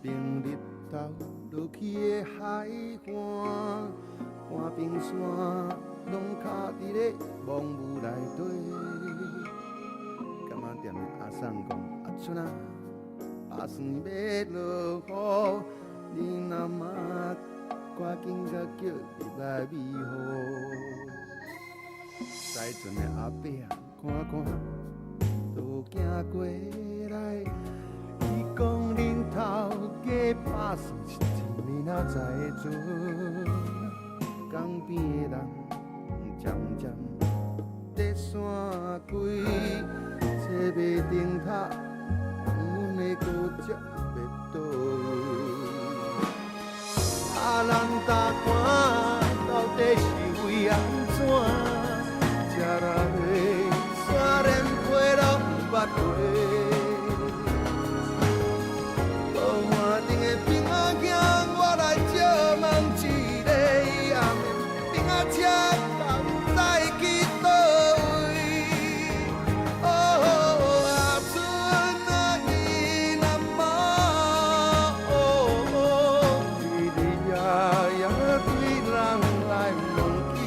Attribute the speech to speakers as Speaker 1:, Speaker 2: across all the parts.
Speaker 1: 边日头落去的海岸，半冰山拢卡伫咧蒙雾内底。柑仔店的阿送讲：阿春啊，打算要落雨，你若嘛赶紧甲叫入来庇护。西村的阿伯啊，看都行过来，伊讲恁头家打算是一年仔才会准。江边的人渐渐在山开，车袂停塔，阮的高脚要倒位？啊，咱大看到底是为安怎？吃落去，山连皮拢不捌过。路岸顶的兵仔囝，我来借问一个，暗暝兵仔车敢载去倒位？哦，阿春啊，伊若嘛，日日夜夜对人来问起。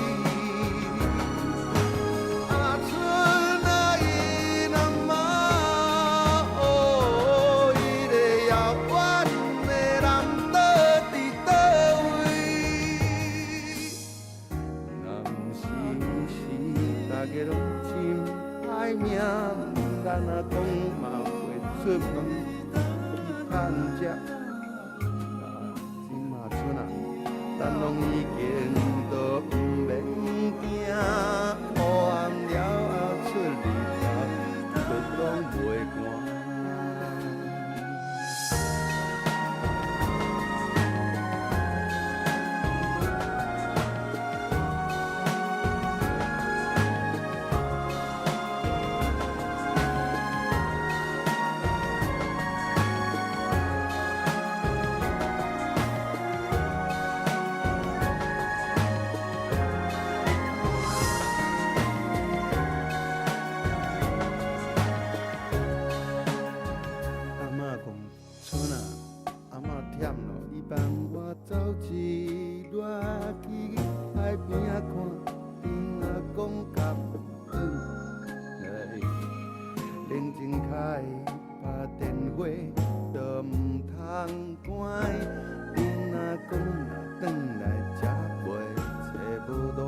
Speaker 1: 命，咱若讲嘛会出门去探食。今嘛春啊，咱拢已经都不免惊，黑暗了后出日头，都拢袂寒。走一落去海边仔看，边仔讲甘来，冷静开打电话都唔通关，边仔讲若转来才袂找无路。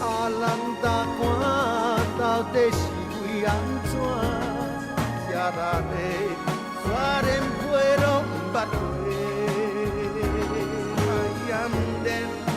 Speaker 1: 啊，咱大看到底是为安怎？吃落去山连皮拢。不会，太阳连。